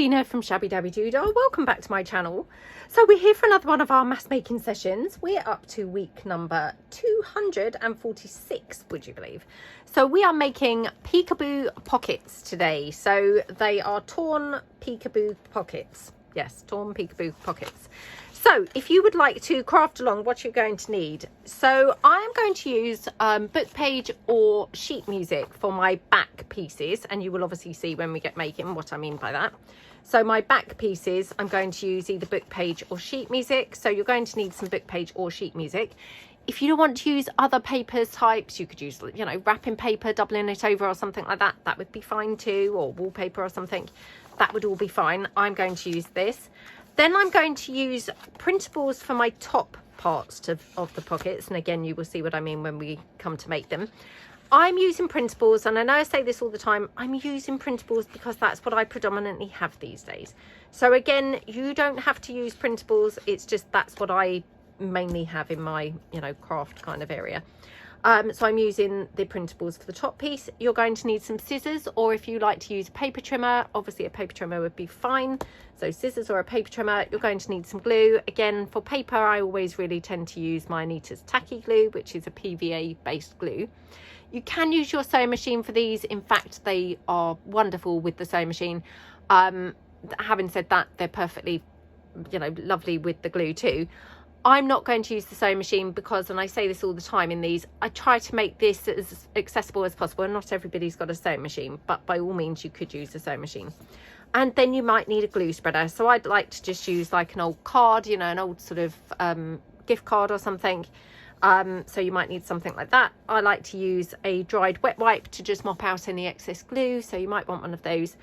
Tina from Shabbydabbydoodah. Welcome back to my channel. So we're here for another one of our mass making sessions. We're up to week number 246, would you believe? So we are making peekaboo pockets today. So they are torn peekaboo pockets. Yes, torn peekaboo pockets. So if you would like to craft along, what you're going to need. So I am going to use book page or sheet music for my back pieces. And you will obviously see when we get making what I mean by that. So my back pieces, I'm going to use either book page or sheet music. So you're going to need some book page or sheet music. If you don't want to use other paper types, you could use, you know, wrapping paper, doubling it over or something like that. That would be fine too, or wallpaper or something. That would all be fine. I'm going to use this. Then I'm going to use printables for my top parts of the pockets. And again, you will see what I mean when we come to make them. I'm using printables, and I know I say this all the time, I'm using printables because that's what I predominantly have these days. So again, you don't have to use printables. It's just that's what I mainly have in my, you know, craft kind of area. So I'm using the printables for the top piece. You're going to need some scissors, or if you like to use a paper trimmer, obviously a paper trimmer would be fine. So scissors or a paper trimmer. You're going to need some glue. Again, for paper, I always really tend to use my Anita's Tacky Glue, which is a PVA based glue. You can use your sewing machine for these. In fact, they are wonderful with the sewing machine. Having said that, they're perfectly, you know, lovely with the glue too. I'm not going to use the sewing machine because, and I say this all the time in these, I try to make this as accessible as possible. And not everybody's got a sewing machine, but by all means you could use a sewing machine. And then you might need a glue spreader. So I'd like to just use like an old card, you know, an old sort of gift card or something. So you might need something like that. I like to use a dried wet wipe to just mop out any excess glue. So you might want one of those.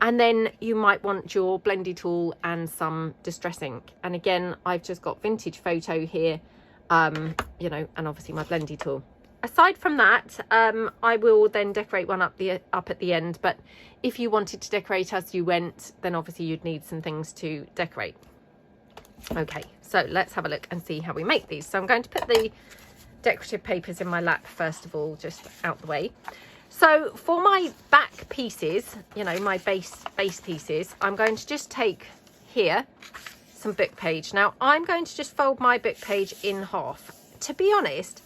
And then you might want your blendy tool and some distress ink. And again, I've just got vintage photo here, you know, and obviously my blendy tool. Aside from that, I will then decorate one up at the end. But if you wanted to decorate as you went, then obviously you'd need some things to decorate. Okay, so let's have a look and see how we make these. So I'm going to put the decorative papers in my lap first of all, just out the way. So for my back pieces, you know, my base pieces, I'm going to just take here some book page. Now I'm going to just fold my book page in half. To be honest,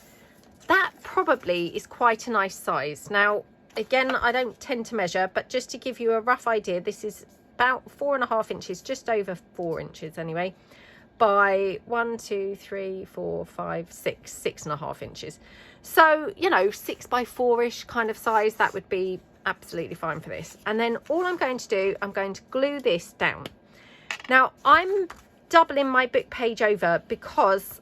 that probably is quite a nice size. Now, again, I don't tend to measure, but just to give you a rough idea, this is about 4.5 inches, just over 4 inches anyway, by 1, 2, 3, 4, 5, 6.5 inches. So, you know, 6 by 4-ish kind of size, that would be absolutely fine for this. And then all I'm going to do, I'm going to glue this down. Now, I'm doubling my book page over because,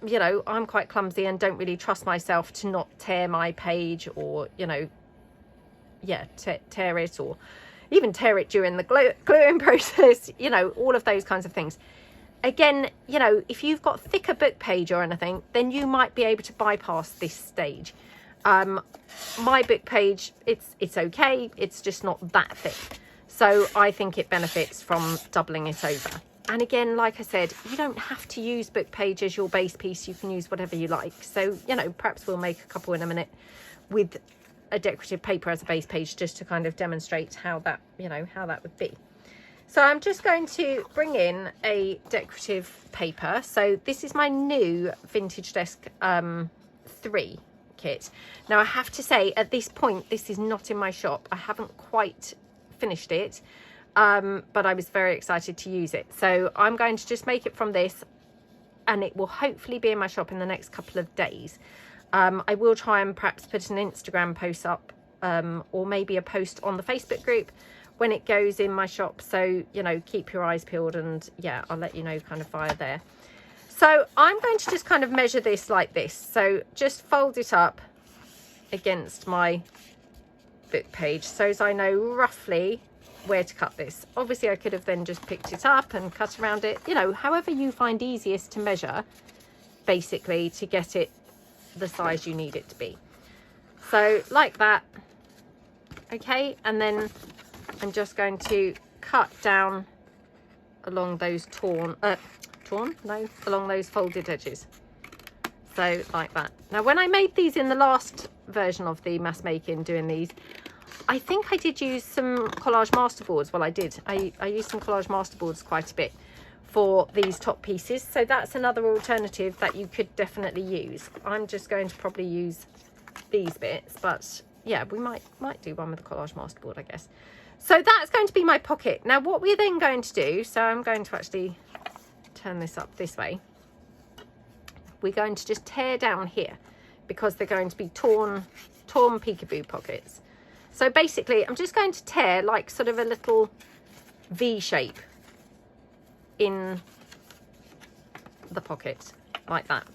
you know, I'm quite clumsy and don't really trust myself to not tear my page or, you know, yeah, tear it or even tear it during the gluing process, you know, all of those kinds of things. Again, you know, if you've got thicker book page or anything, then you might be able to bypass this stage. My book page, it's okay. It's just not that thick. So I think it benefits from doubling it over. And again, like I said, you don't have to use book page as your base piece. You can use whatever you like. So, you know, perhaps we'll make a couple in a minute with a decorative paper as a base page just to kind of demonstrate how that, you know, how that would be. So I'm just going to bring in a decorative paper. So this is my new Vintage Desk 3 kit. Now I have to say at this point, this is not in my shop. I haven't quite finished it, but I was very excited to use it. So I'm going to just make it from this, and it will hopefully be in my shop in the next couple of days. I will try and perhaps put an Instagram post up, or maybe a post on the Facebook group when it goes in my shop. So, you know, keep your eyes peeled, and yeah, I'll let you know kind of via there. So I'm going to just kind of measure this like this. So just fold it up against my book page so as I know roughly where to cut this. Obviously I could have then just picked it up and cut around it, you know, however you find easiest to measure, basically, to get it the size you need it to be. So like that. Okay, and then I'm just going to cut down along those along those folded edges. So like that. Now when I made these in the last version of the mass making, doing these, I think I did use some collage masterboards. Well, I did. I used some collage masterboards quite a bit for these top pieces. So that's another alternative that you could definitely use. I'm just going to probably use these bits, but yeah, we might do one with a collage masterboard, I guess. So that's going to be my pocket. Now what we're then going to do, so I'm going to actually turn this up this way. We're going to just tear down here because they're going to be torn peekaboo pockets. So basically I'm just going to tear like sort of a little V shape in the pocket like that,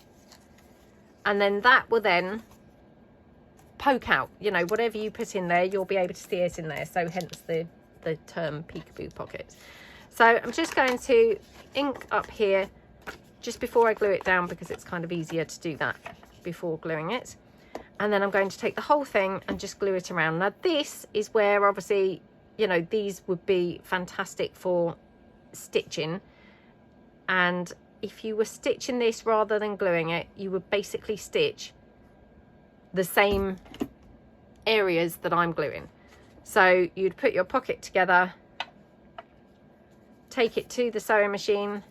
and then that will then poke out, you know, whatever you put in there, you'll be able to see it in there. So hence the term peekaboo pocket. So I'm just going to ink up here just before I glue it down, because it's kind of easier to do that before gluing it. And then I'm going to take the whole thing and just glue it around. Now this is where obviously, you know, these would be fantastic for stitching. And if you were stitching this rather than gluing it, you would basically stitch the same areas that I'm gluing. So you'd put your pocket together, take it to the sewing machine,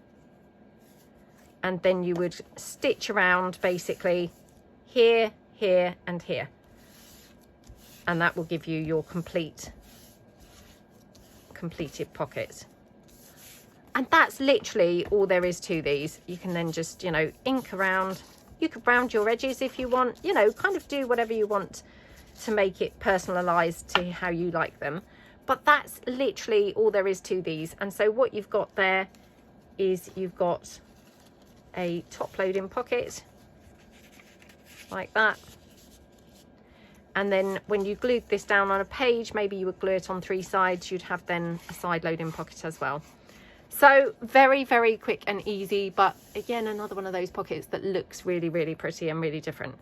and then you would stitch around basically here, here and here, and that will give you your completed pocket. And that's literally all there is to these. You can then just, you know, ink around. You could round your edges if you want, you know, kind of do whatever you want to make it personalized to how you like them. But that's literally all there is to these. And so what you've got there is you've got a top loading pocket like that. And then when you glued this down on a page, maybe you would glue it on 3 sides, you'd have then a side loading pocket as well. So very, very quick and easy, but again, another one of those pockets that looks really, really pretty and really different.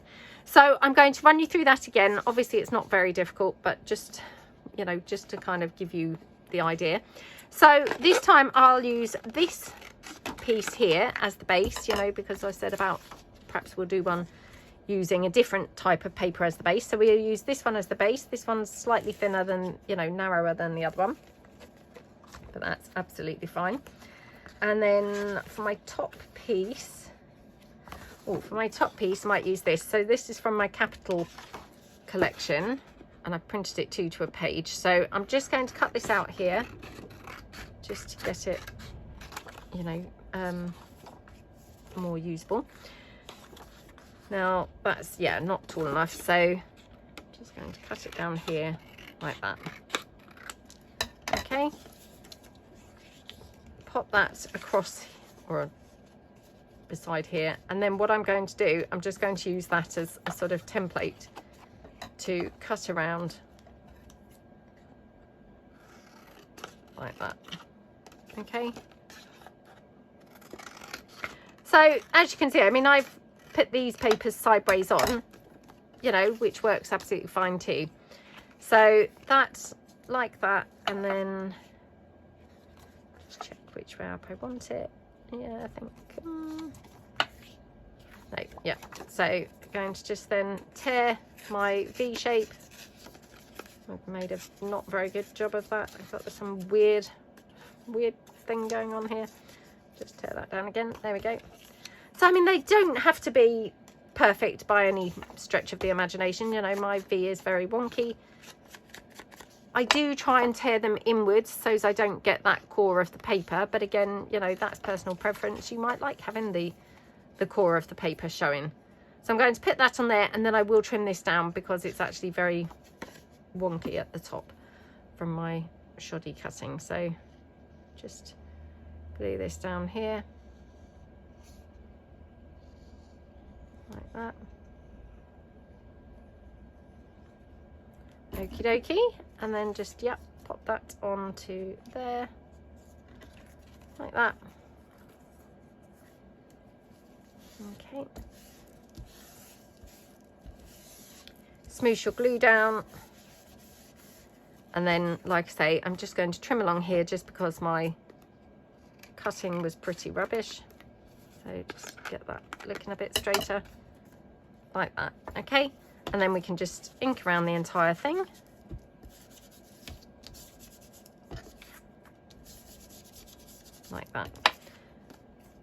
So I'm going to run you through that again. Obviously it's not very difficult, but just, you know, just to kind of give you the idea. So this time I'll use this piece here as the base, you know, because I said about perhaps we'll do one using a different type of paper as the base. So we'll use this one as the base. This one's slightly thinner than, you know, narrower than the other one, but that's absolutely fine. And then for my top piece, I might use this. So this is from my Capital collection, and I've printed it to a page. So I'm just going to cut this out here just to get it, you know, more usable. Now that's, yeah, not tall enough, so I'm just going to cut it down here like that. Okay, pop that across or beside here, and then what I'm going to do, I'm just going to use that as a sort of template to cut around like that. Okay, so as you can see, I mean, I've put these papers sideways on, you know, which works absolutely fine too. So that's like that, and then just check which way up I want it. Yeah, I think no, yeah. So I'm going to just then tear my V shape. I've made a not very good job of that. I thought there's some weird thing going on here. Just tear that down again. There we go. So, I mean, they don't have to be perfect by any stretch of the imagination. You know, my V is very wonky. I do try and tear them inwards so as I don't get that core of the paper. But again, you know, that's personal preference. You might like having the core of the paper showing. So I'm going to put that on there, and then I will trim this down because it's actually very wonky at the top from my shoddy cutting. So just glue this down here. Like that. Okie dokie, and then just, yep, pop that onto there like that. Okay, smoosh your glue down, and then, like I say, I'm just going to trim along here just because my cutting was pretty rubbish. So just get that looking a bit straighter like that. Okay, and then we can just ink around the entire thing like that.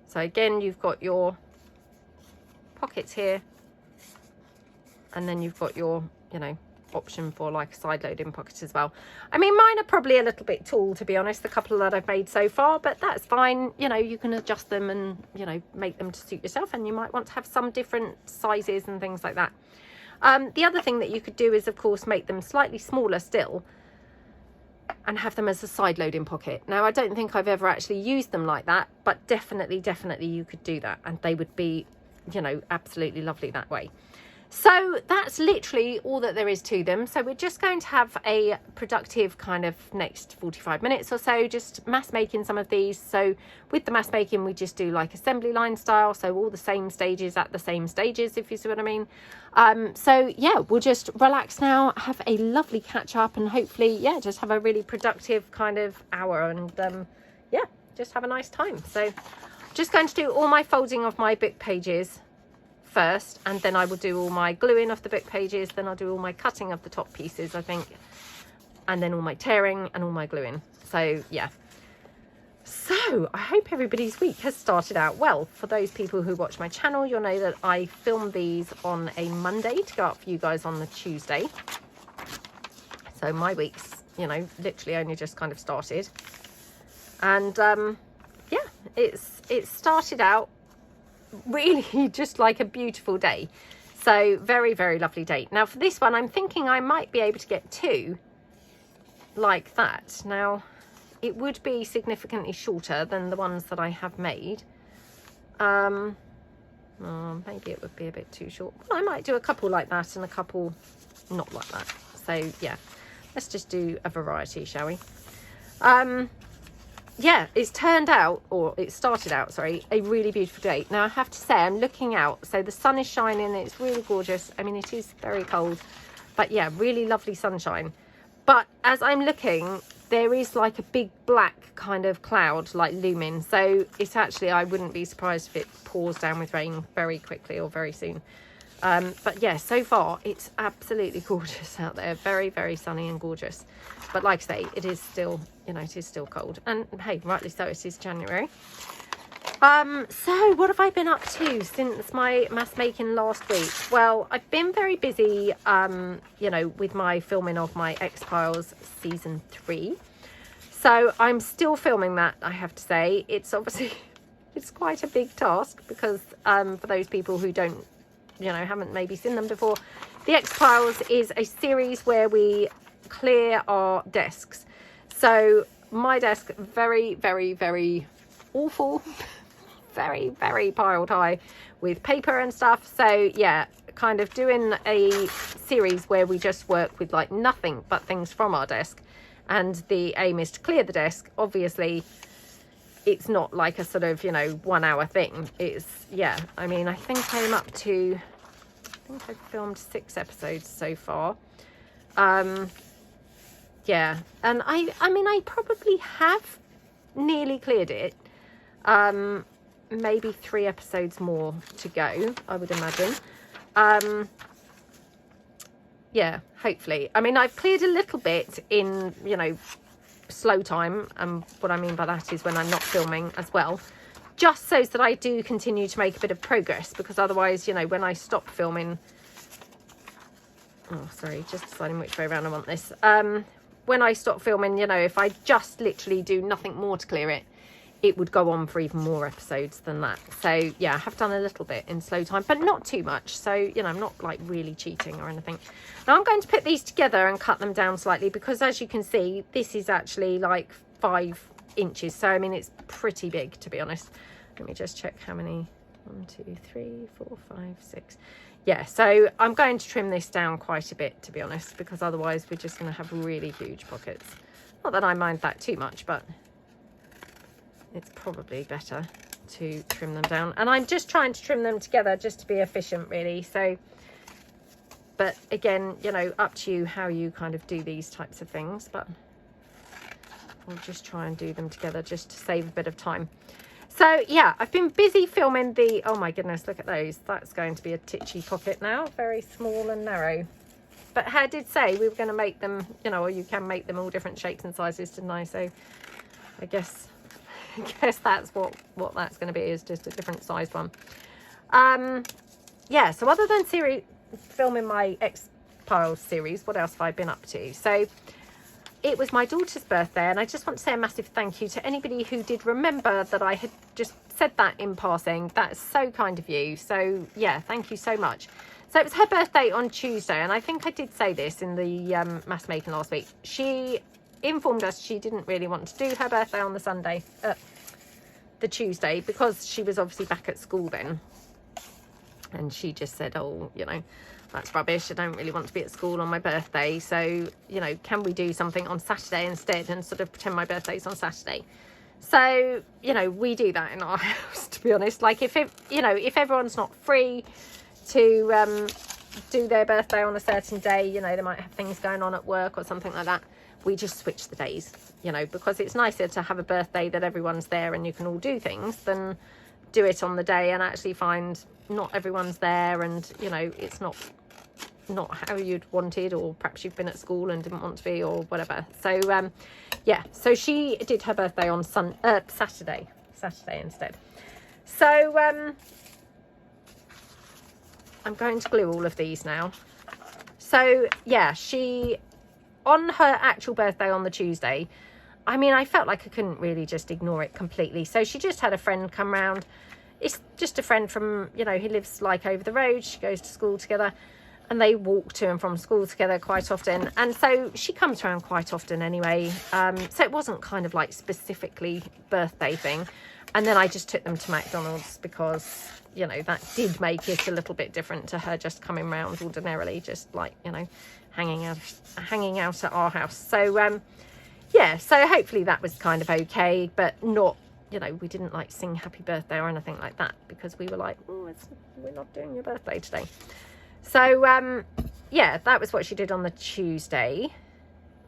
So again, you've got your pockets here, and then you've got your, you know, option for like a side loading pocket as well. I mean, mine are probably a little bit tall, to be honest, the couple that I've made so far, but that's fine. You know, you can adjust them and, you know, make them to suit yourself, and you might want to have some different sizes and things like that. The other thing that you could do is, of course, make them slightly smaller still and have them as a side loading pocket. Now, I don't think I've ever actually used them like that, but definitely you could do that, and they would be, you know, absolutely lovely that way. So that's literally all that there is to them. So we're just going to have a productive kind of next 45 minutes or so, just mass making some of these. So with the mass making, we just do like assembly line style. So all the same stages at the same stages, if you see what I mean. So yeah, we'll just relax now, have a lovely catch up, and hopefully, yeah, just have a really productive kind of hour, and yeah, just have a nice time. So just going to do all my folding of my book pages first, and then I will do all my gluing of the book pages, then I'll do all my cutting of the top pieces, I think, and then all my tearing and all my gluing. So yeah, so I hope everybody's week has started out well. For those people who watch my channel, you'll know that I film these on a Monday to go up for you guys on the Tuesday. So my week's, you know, literally only just kind of started, and yeah, it's started out really just like a beautiful day. So very lovely day. Now for this one, I'm thinking I might be able to get 2 like that. Now it would be significantly shorter than the ones that I have made. Maybe it would be a bit too short. Well, I might do a couple like that and a couple not like that. So yeah, let's just do a variety, shall we? Yeah, it's turned out, or it started out, sorry, a really beautiful day. Now I have to say, I'm looking out, so the sun is shining, it's really gorgeous. I mean, it is very cold, but yeah, really lovely sunshine. But as I'm looking, there is like a big black kind of cloud like looming, so it's actually, I wouldn't be surprised if it pours down with rain very quickly or very soon. But yeah, so far it's absolutely gorgeous out there, very sunny and gorgeous. But like I say, it is still, you know, it is still cold, and hey, rightly so, it is January. So what have I been up to since my mass making last week? Well, I've been very busy, you know, with my filming of my X-Files season 3. So I'm still filming that, I have to say. It's obviously, it's quite a big task because for those people who don't, you know, haven't maybe seen them before, the X-Files is a series where we clear our desks. So my desk, very awful, very piled high with paper and stuff. So yeah, kind of doing a series where we just work with like nothing but things from our desk, and the aim is to clear the desk. Obviously it's not like a sort of, you know, 1 hour thing. It's, yeah, I mean, I think I'm up to, I think I've filmed 6 episodes so far. Yeah, and I mean, I probably have nearly cleared it. Maybe 3 episodes more to go, I would imagine. Yeah, hopefully. I mean, I've cleared a little bit in, you know, slow time, and what I mean by that is when I'm not filming as well, just so that I do continue to make a bit of progress, because otherwise, you know, when I stop filming, oh sorry, just deciding which way around I want this, when I stop filming, you know, if I just literally do nothing more to clear it, it would go on for even more episodes than that. So yeah, I have done a little bit in slow time, but not too much. So, you know, I'm not like really cheating or anything. Now I'm going to put these together and cut them down slightly, because as you can see, this is actually like 5 inches. So, I mean, it's pretty big, to be honest. Let me just check how many. 1, 2, 3, 4, 5, 6. Yeah, so I'm going to trim this down quite a bit, to be honest, because otherwise we're just going to have really huge pockets. Not that I mind that too much, but it's probably better to trim them down. And I'm just trying to trim them together just to be efficient, really. So, but again, you know, up to you how you kind of do these types of things, but I'll just try and do them together just to save a bit of time. So yeah, I've been busy filming the, oh my goodness, look at those. That's going to be a titchy pocket now, very small and narrow. But I did say we were going to make them, you know, or you can make them all different shapes and sizes, didn't I? So I guess guess that's what that's going to be, is just a different sized one. Yeah, so other than filming my X-Piles series, what else have I been up to? So it was my daughter's birthday, and I just want to say a massive thank you to anybody who did remember that I had just said that in passing. That's so kind of you. So yeah, thank you so much. So it was her birthday on Tuesday, and I think I did say this in the mass making last week. She informed us she didn't really want to do her birthday on the Tuesday, because she was obviously back at school then. And she just said, oh, you know, that's rubbish. I don't really want to be at school on my birthday. So, you know, can we do something on Saturday instead, and sort of pretend my birthday's on Saturday? So, you know, we do that in our house, to be honest. Like, if everyone's not free to do their birthday on a certain day, you know, they might have things going on at work or something like that, we just switch the days, you know, because it's nicer to have a birthday that everyone's there and you can all do things, than do it on the day and actually find not everyone's there, and, you know, it's not how you'd wanted, or perhaps you've been at school and didn't want to be, or whatever. So yeah, so she did her birthday on Saturday instead. So I'm going to glue all of these now. So yeah, she, on her actual birthday on the Tuesday, I mean, I felt like I couldn't really just ignore it completely. So she just had a friend come round. It's just a friend from, you know, who lives like over the road. She goes to school together, and they walk to and from school together quite often. And so she comes around quite often anyway. So it wasn't kind of like specifically birthday thing. And then I just took them to McDonald's because, you know, that did make it a little bit different to her just coming round ordinarily, just like, you know, hanging out at our house. So yeah, so hopefully that was kind of okay, but not, you know, we didn't like sing happy birthday or anything like that, because we were like, oh, we're not doing your birthday today. So yeah, that was what she did on the Tuesday.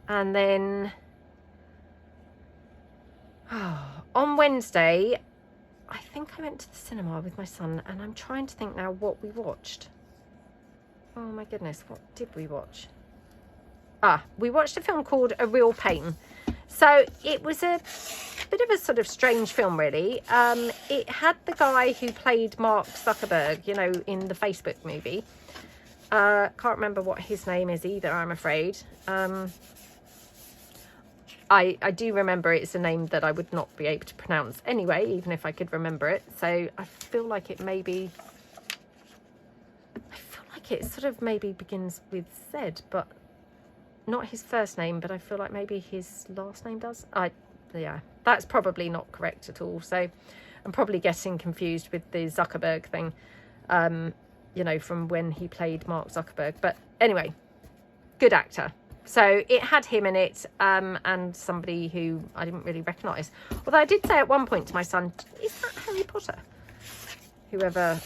And then on Wednesday, I think I went to the cinema with my son, and I'm trying to think now what we watched. Oh my goodness, what did we watch? We watched a film called A Real Pain. So it was a bit of a sort of strange film, really. It had the guy who played Mark Zuckerberg, you know, in the Facebook movie. Can't remember what his name is either, I'm afraid. I do remember it's a name that I would not be able to pronounce anyway, even if I could remember it. So I feel like it maybe... it sort of maybe begins with Z, but not his first name, but I feel like maybe his last name does. Yeah, that's probably not correct at all. So I'm probably getting confused with the Zuckerberg thing, you know, from when he played Mark Zuckerberg. But anyway, good actor. So it had him in it, and somebody who I didn't really recognise. Although I did say at one point to my son, is that Harry Potter? Whoever...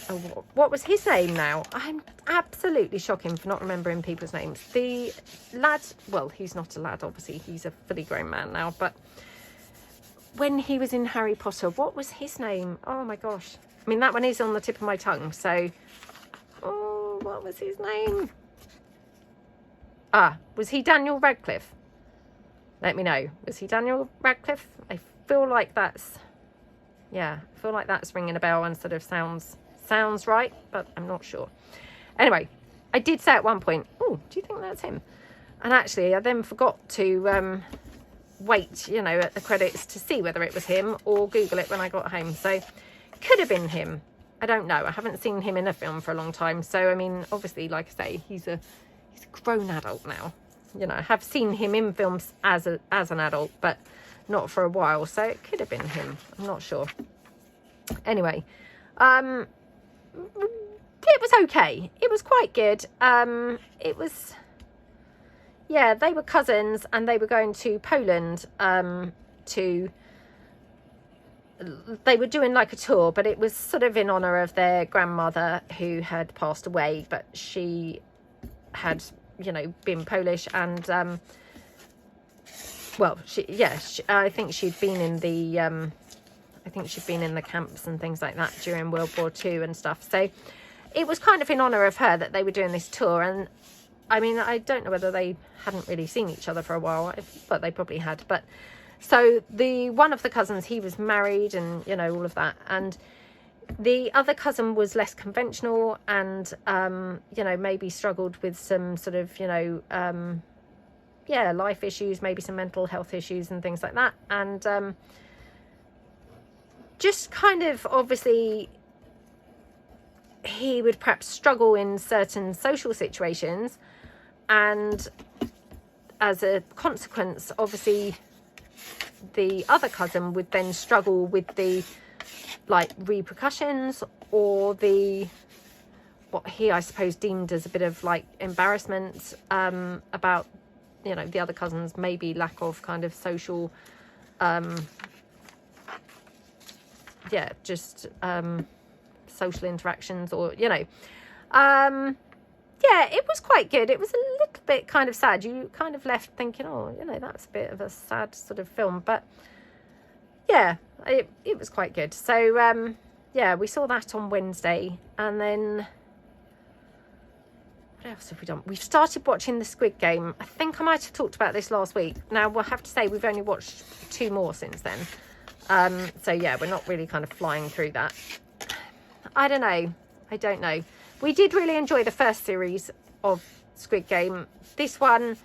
Oh, what was his name now? I'm absolutely shocking for not remembering people's names. The lad, well, he's not a lad, obviously. He's a fully grown man now. But when he was in Harry Potter, what was his name? Oh, my gosh. I mean, that one is on the tip of my tongue. So, oh, what was his name? Was he Daniel Radcliffe? Let me know. Was he Daniel Radcliffe? I feel like that's... Yeah, I feel like that's ringing a bell and sort of sounds right, but I'm not sure. Anyway, I did say at one point, oh, do you think that's him? And actually, I then forgot to wait, you know, at the credits to see whether it was him, or Google it when I got home. So, could have been him. I don't know. I haven't seen him in a film for a long time. So, I mean, obviously, like I say, he's a grown adult now. You know, I have seen him in films as an adult, but not for a while. So, it could have been him. I'm not sure. Anyway, it was okay. It was quite good. It was, yeah, they were cousins, and they were going to Poland they were doing like a tour, but it was sort of in honour of their grandmother who had passed away, but she had, you know, been Polish, and well, I think she'd been in the camps and things like that during World War II and stuff. So it was kind of in honour of her that they were doing this tour. And I mean, I don't know whether they hadn't really seen each other for a while, but they probably had. But So the one of the cousins, he was married and, you know, all of that. And the other cousin was less conventional and, you know, maybe struggled with some sort of, you know, yeah, life issues, maybe some mental health issues and things like that. And just kind of obviously he would perhaps struggle in certain social situations, and as a consequence, obviously the other cousin would then struggle with the like repercussions or the what he I suppose deemed as a bit of like embarrassment about, you know, the other cousin's maybe lack of kind of social yeah, just social interactions, or, you know, yeah, it was quite good. It was a little bit kind of sad. You kind of left thinking, oh, you know, that's a bit of a sad sort of film, but yeah, it was quite good. So yeah, we saw that on Wednesday, and then what else have we done? We've started watching the Squid Game. I think I might have talked about this last week. Now we'll have to say we've only watched 2 more since then. So yeah, we're not really kind of flying through that. I don't know. I don't know. We did really enjoy the first series of Squid Game. This one,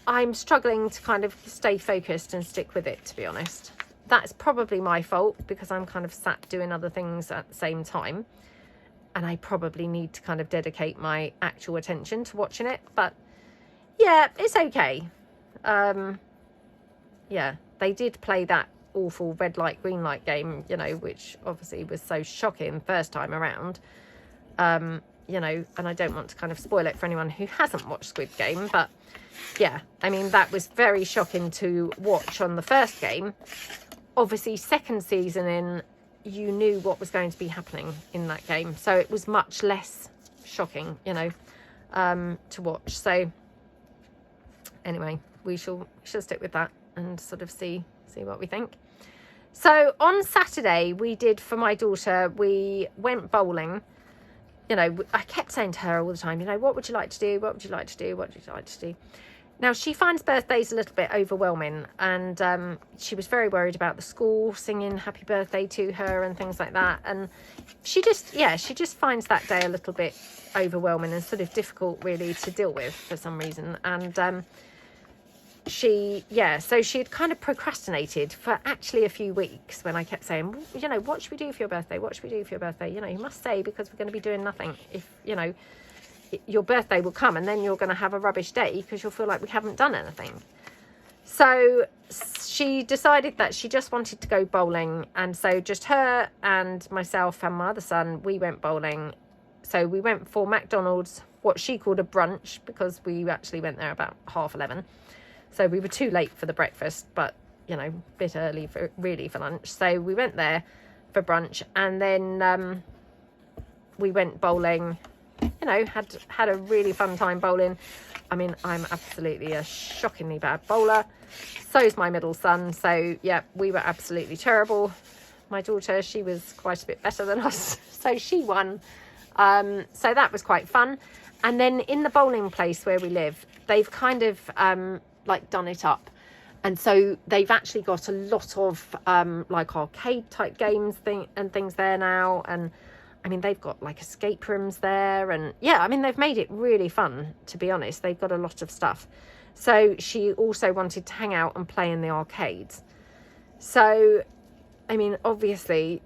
I'm struggling to kind of stay focused and stick with it, to be honest. That's probably my fault because I'm kind of sat doing other things at the same time. And I probably need to kind of dedicate my actual attention to watching it. But yeah, it's okay. Yeah, they did play that awful red light, green light game, you know, which obviously was so shocking first time around. You know, and I don't want to kind of spoil it for anyone who hasn't watched Squid Game, but yeah, I mean, that was very shocking to watch on the first game. Obviously, second season in, you knew what was going to be happening in that game, so it was much less shocking, you know, to watch. So anyway, we shall stick with that and sort of see what we think. So on Saturday, we did, for my daughter, we went bowling. You know, I kept saying to her all the time, you know, what would you like to do? What would you like to do? What would you like to do? Now, she finds birthdays a little bit overwhelming, and she was very worried about the school singing happy birthday to her and things like that. And she just finds that day a little bit overwhelming and sort of difficult really to deal with for some reason. And so she had kind of procrastinated for actually a few weeks when I kept saying, well, you know, what should we do for your birthday? What should we do for your birthday? You know, you must say, because we're going to be doing nothing. If, you know, your birthday will come and then you're going to have a rubbish day because you'll feel like we haven't done anything. So she decided that she just wanted to go bowling. And so just her and myself and my other son, we went bowling. So we went for McDonald's, what she called a brunch, because we actually went there about 11:30. So we were too late for the breakfast, but, you know, a bit early for lunch. So we went there for brunch, and then we went bowling, you know, had a really fun time bowling. I mean, I'm absolutely a shockingly bad bowler. So's my middle son. So, yeah, we were absolutely terrible. My daughter, she was quite a bit better than us. So she won. So that was quite fun. And then in the bowling place where we live, they've kind of like done it up. And so they've actually got a lot of like arcade type games and things there now. And I mean, they've got like escape rooms there. And yeah, I mean, they've made it really fun, to be honest. They've got a lot of stuff. So she also wanted to hang out and play in the arcades. So, I mean, obviously,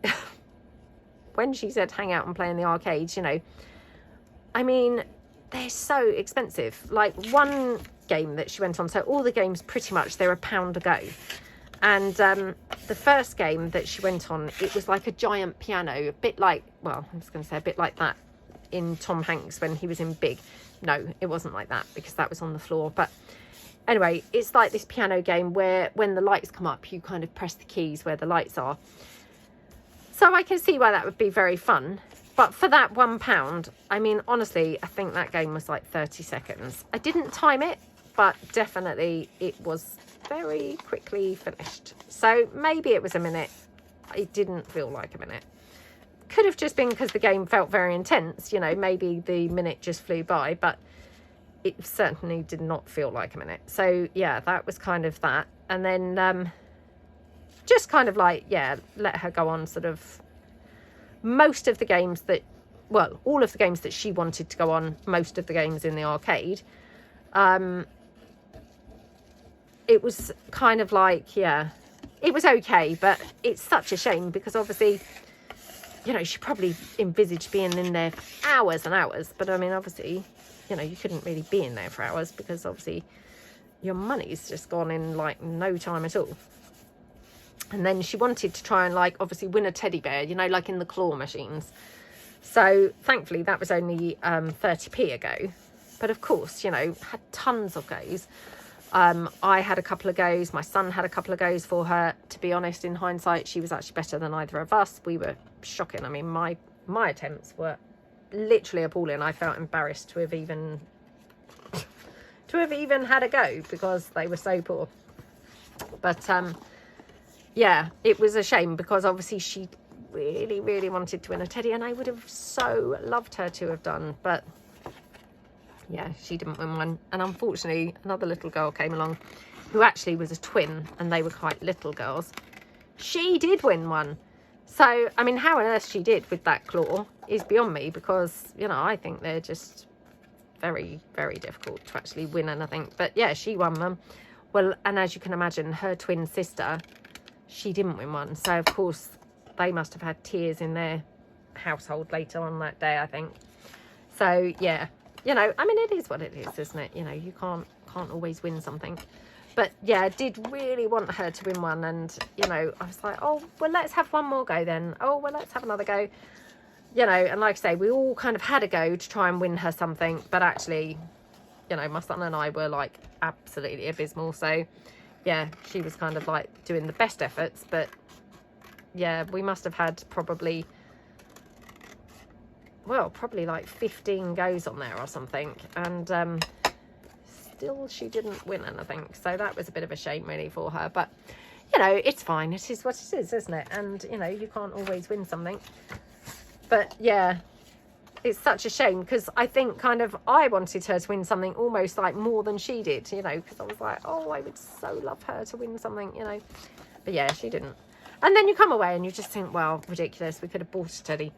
when she said hang out and play in the arcades, you know, I mean, they're so expensive. Like one game that she went on, so all the games pretty much, they're £1 a go. And the first game that she went on, it was like a giant piano, a bit like, well, I'm just going to say a bit like that in Tom Hanks when he was in Big. No, it wasn't like that because that was on the floor. But anyway, it's like this piano game where when the lights come up, you kind of press the keys where the lights are. So I can see why that would be very fun. But for that £1, I mean, honestly, I think that game was like 30 seconds. I didn't time it, but definitely it was very quickly finished. So maybe it was a minute. It didn't feel like a minute. Could have just been because the game felt very intense, you know, maybe the minute just flew by. But it certainly did not feel like a minute. So yeah, that was kind of that. And then just kind of like, yeah, let her go on sort of most of the games that, well, all of the games that she wanted to go on, most of the games in the arcade. It was kind of like, yeah, it was okay, but it's such a shame because obviously, you know, she probably envisaged being in there for hours and hours, but I mean, obviously, you know, you couldn't really be in there for hours because obviously your money's just gone in like no time at all. And then she wanted to try and like obviously win a teddy bear, you know, like in the claw machines. So thankfully that was only 30p a go. But of course, you know, had tons of goes. I had a couple of goes. My son had a couple of goes for her. To be honest, in hindsight, she was actually better than either of us. We were shocking. I mean, my attempts were literally appalling. I felt embarrassed to have even had a go because they were so poor. But yeah, it was a shame because obviously she really, really wanted to win a teddy, and I would have so loved her to have done, but yeah, she didn't win one. And unfortunately, another little girl came along who actually was a twin, and they were quite little girls. She did win one. So, I mean, how on earth she did with that claw is beyond me because, you know, I think they're just very, very difficult to actually win anything. But yeah, she won them. Well, and as you can imagine, her twin sister, she didn't win one. So, of course, they must have had tears in their household later on that day, I think. So, yeah. You know, I mean, it is what it is, isn't it? You know, you can't always win something. But yeah, I did really want her to win one. And, you know, I was like, oh, well, let's have one more go then. Oh, well, let's have another go. You know, and like I say, we all kind of had a go to try and win her something. But actually, you know, my son and I were like absolutely abysmal. So, yeah, she was kind of like doing the best efforts. But yeah, we must have had probably like 15 goes on there or something, and still she didn't win anything, so that was a bit of a shame really for her. But you know, it's fine, it is what it is, isn't it? And you know, you can't always win something. But yeah, it's such a shame because I think kind of I wanted her to win something almost like more than she did, you know, because I was like, oh, I would so love her to win something, you know. But yeah, she didn't. And then you come away and you just think, well, ridiculous, we could have bought a teddy.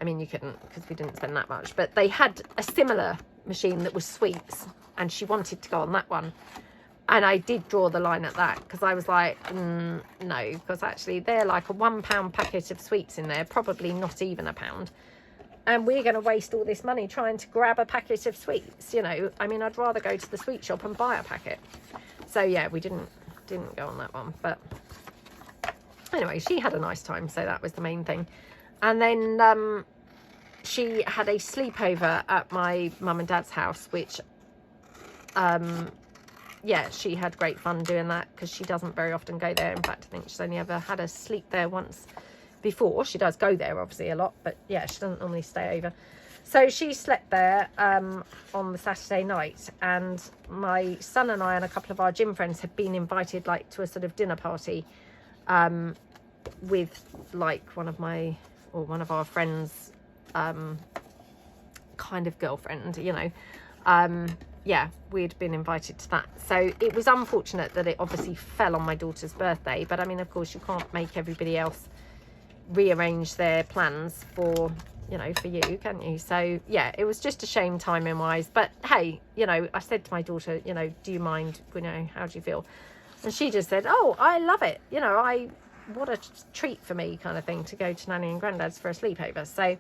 I mean, you couldn't because we didn't spend that much. But they had a similar machine that was sweets, and she wanted to go on that one. And I did draw the line at that because I was like, no, because actually they're like a £1 packet of sweets in there, probably not even £1. And we're going to waste all this money trying to grab a packet of sweets, you know. I mean, I'd rather go to the sweet shop and buy a packet. So yeah, we didn't go on that one. But anyway, she had a nice time, so that was the main thing. And then she had a sleepover at my mum and dad's house, which, yeah, she had great fun doing that because she doesn't very often go there. In fact, I think she's only ever had a sleep there once before. She does go there, obviously, a lot, but yeah, she doesn't normally stay over. So she slept there on the Saturday night, and my son and I and a couple of our gym friends had been invited, like, to a sort of dinner party with, like, one of our friends' kind of girlfriend, you know. Yeah, we'd been invited to that. So it was unfortunate that it obviously fell on my daughter's birthday. But I mean, of course, you can't make everybody else rearrange their plans for, you know, for you, can you? So yeah, it was just a shame timing wise. But hey, you know, I said to my daughter, you know, do you mind, you know, how do you feel? And she just said, oh, I love it. You know, what a treat for me kind of thing to go to Nanny and Granddad's for a sleepover. So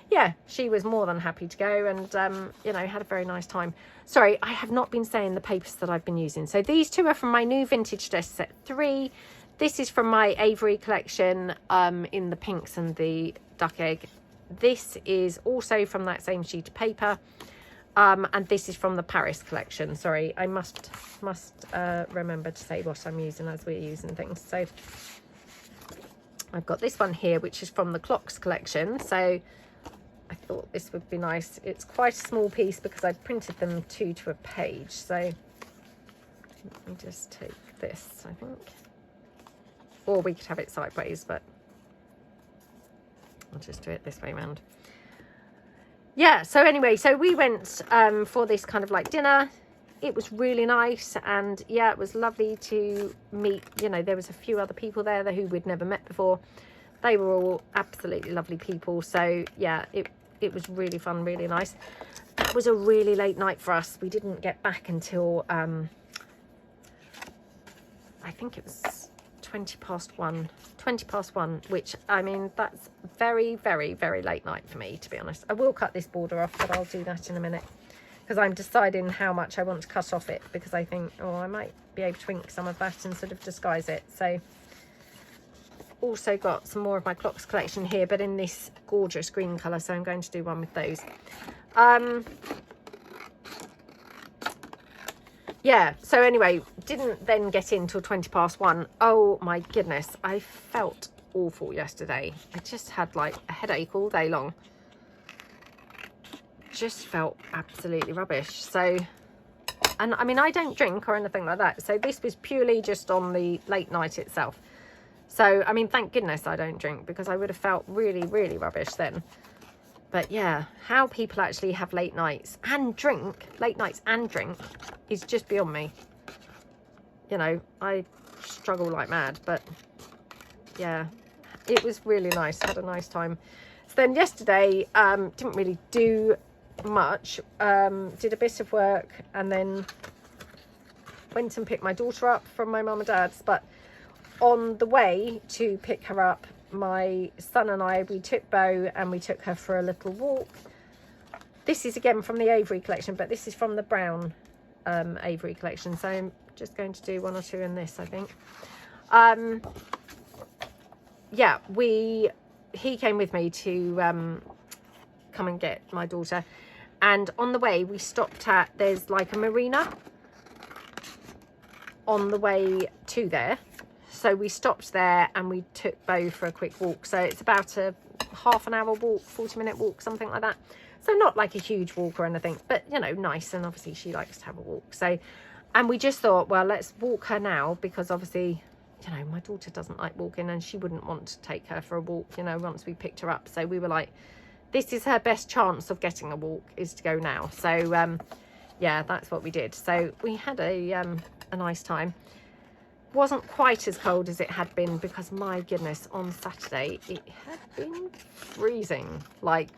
yeah, she was more than happy to go, and you know, had a very nice time. Sorry, I have not been saying the papers that I've been using. So these two are from my new vintage desk set 3. This is from my Avery collection in the pinks and the duck egg. This is also from that same sheet of paper, and this is from the Paris collection. Sorry, I must remember to say what I'm using as we're using things. So I've got this one here, which is from the Clocks collection. So I thought this would be nice. It's quite a small piece because I printed them 2 to a page. So let me just take this, I think. Or we could have it sideways, but I'll just do it this way round. yeah, so anyway, so we went for this kind of like dinner. It was really nice, and yeah, it was lovely to meet, you know, there was a few other people there who we'd never met before. They were all absolutely lovely people. So yeah, it was really fun, really nice. That was a really late night for us. We didn't get back until I think it was 20 past one, which, I mean, that's very, very, very late night for me, to be honest. I will cut this border off, but I'll do that in a minute, because I'm deciding how much I want to cut off it, because I think, oh, I might be able to ink some of that and sort of disguise it. So also got some more of my clocks collection here, but in this gorgeous green colour, so I'm going to do one with those. Yeah, so anyway, didn't then get in till 20 past one. Oh my goodness, I felt awful yesterday. I just had like a headache all day long. Just felt absolutely rubbish. So, and I mean, I don't drink or anything like that, so this was purely just on the late night itself. So I mean, thank goodness I don't drink, because I would have felt really, really rubbish then. But yeah, how people actually have late nights and drink is just beyond me. You know, I struggle like mad, but yeah, it was really nice. Had a nice time. So then yesterday, didn't really do much. Did a bit of work and then went and picked my daughter up from my mum and dad's. But on the way to pick her up, my son and I, we took Bo and we took her for a little walk. This is again from the Avery collection, but this is from the brown Avery collection, so I'm just going to do one or two in this, I think. Yeah, he came with me to come and get my daughter, and on the way we stopped at, there's like a marina on the way to there. So we stopped there and we took Bo for a quick walk. So it's about a half an hour walk, 40-minute walk, something like that. So not like a huge walk or anything, but, you know, nice. And obviously she likes to have a walk. So, and we just thought, well, let's walk her now, because obviously, you know, my daughter doesn't like walking and she wouldn't want to take her for a walk, you know, once we picked her up. So we were like, this is her best chance of getting a walk, is to go now. So, yeah, that's what we did. So we had a nice time. Wasn't quite as cold as it had been, because my goodness, on Saturday it had been freezing, like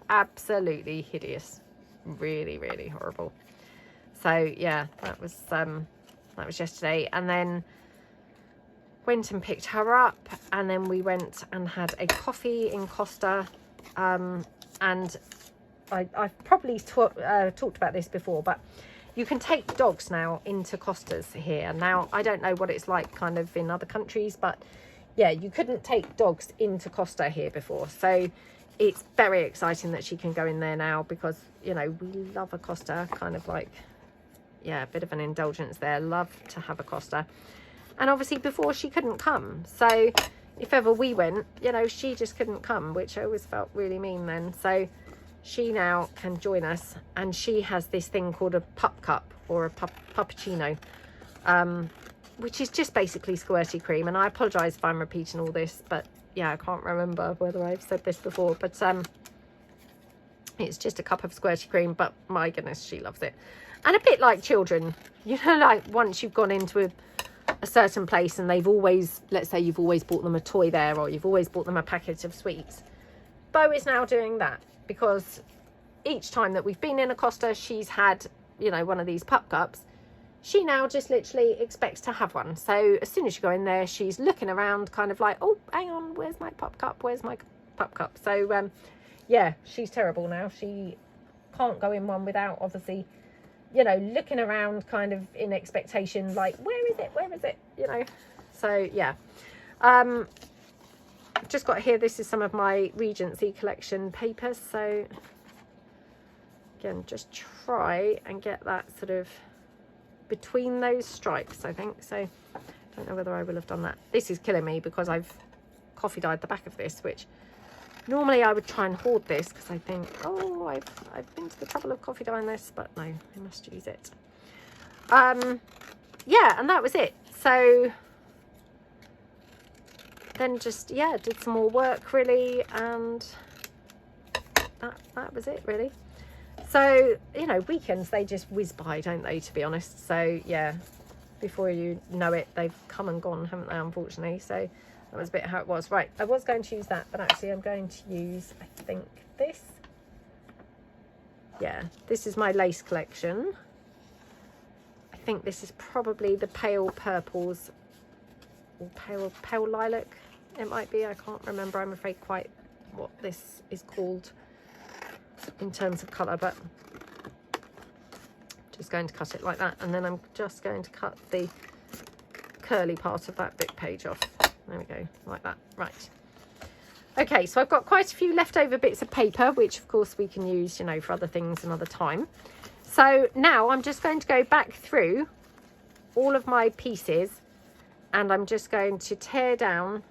absolutely hideous, really, really horrible. So yeah, that was yesterday. And then went and picked her up, and then we went and had a coffee in Costa. And I've probably talked about this before, but you can take dogs now into Costas here. Now, I don't know what it's like kind of in other countries, but yeah, you couldn't take dogs into Costa here before. So it's very exciting that she can go in there now, because, you know, we love a Costa, kind of like, yeah, a bit of an indulgence there. Love to have a Costa. And obviously before she couldn't come. So if ever we went, you know, she just couldn't come, which I always felt really mean then. So she now can join us, and she has this thing called a pup cup, or a puppuccino, which is just basically squirty cream. And I apologise if I'm repeating all this, but yeah, I can't remember whether I've said this before, but it's just a cup of squirty cream, but my goodness, she loves it. And a bit like children, you know, like once you've gone into a certain place and they've always, let's say you've always bought them a toy there, or you've always bought them a packet of sweets. Bo is now doing that, because each time that we've been in a Costa, she's had, you know, one of these pup cups. She now just literally expects to have one. So as soon as you go in there, she's looking around kind of like, oh, hang on, where's my pup cup? Where's my pup cup? So, yeah, she's terrible now. She can't go in one without, obviously, you know, looking around kind of in expectation, like, where is it? Where is it? You know, so, yeah. Just got here, this is some of my Regency collection papers. So, again, just try and get that sort of between those stripes, I think. So don't know whether I will have done that. This is killing me, because I've coffee dyed the back of this, which normally I would try and hoard this, because I think, oh, I've been to the trouble of coffee dyeing this, but no, I must use it. Yeah, and that was it. So then just, yeah, did some more work really, and that was it really. So, you know, weekends, they just whiz by, don't they, to be honest? So, yeah, before you know it, they've come and gone, haven't they, unfortunately? So that was a bit how it was. Right, I was going to use that, but actually I'm going to use, I think, this. Yeah, this is my lace collection. I think this is probably the pale purples, or pale lilac, it might be. I can't remember, I'm afraid, quite what this is called in terms of colour, but just going to cut it like that, and then I'm just going to cut the curly part of that bit page off. There we go, like that. Right, okay, so I've got quite a few leftover bits of paper, which of course we can use, you know, for other things another time. So now I'm just going to go back through all of my pieces, and I'm just going to tear down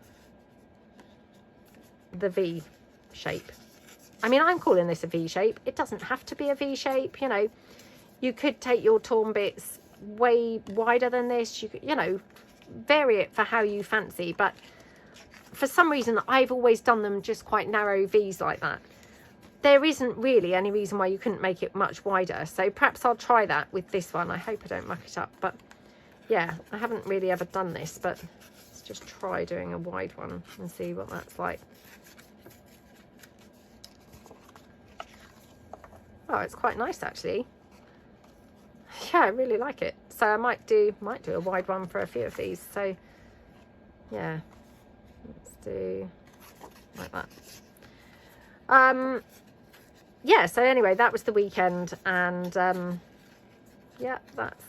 the V shape. I mean, I'm calling this a V shape. It doesn't have to be a V shape, you know. You could take your torn bits way wider than this. You could, you know, vary it for how you fancy. But for some reason, I've always done them just quite narrow V's like that. There isn't really any reason why you couldn't make it much wider. So perhaps I'll try that with this one. I hope I don't muck it up. But yeah, I haven't really ever done this. But let's just try doing a wide one and see what that's like. Oh, it's quite nice actually. Yeah, I really like it. So I might do a wide one for a few of these. So yeah, let's do like that. Yeah, so anyway, that was the weekend, and yeah, that's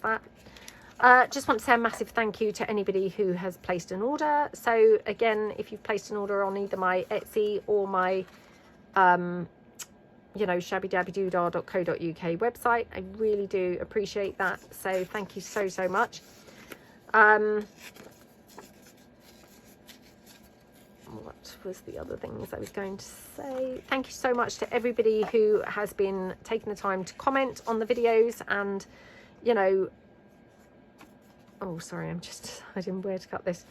that. Just want to say a massive thank you to anybody who has placed an order. So again, if you've placed an order on either my Etsy or my you know, shabbydabbydoodah.co.uk website, I really do appreciate that. So thank you so much. What was the other things I was going to say? Thank you so much to everybody who has been taking the time to comment on the videos, and you know, oh sorry, I'm just deciding where to cut this,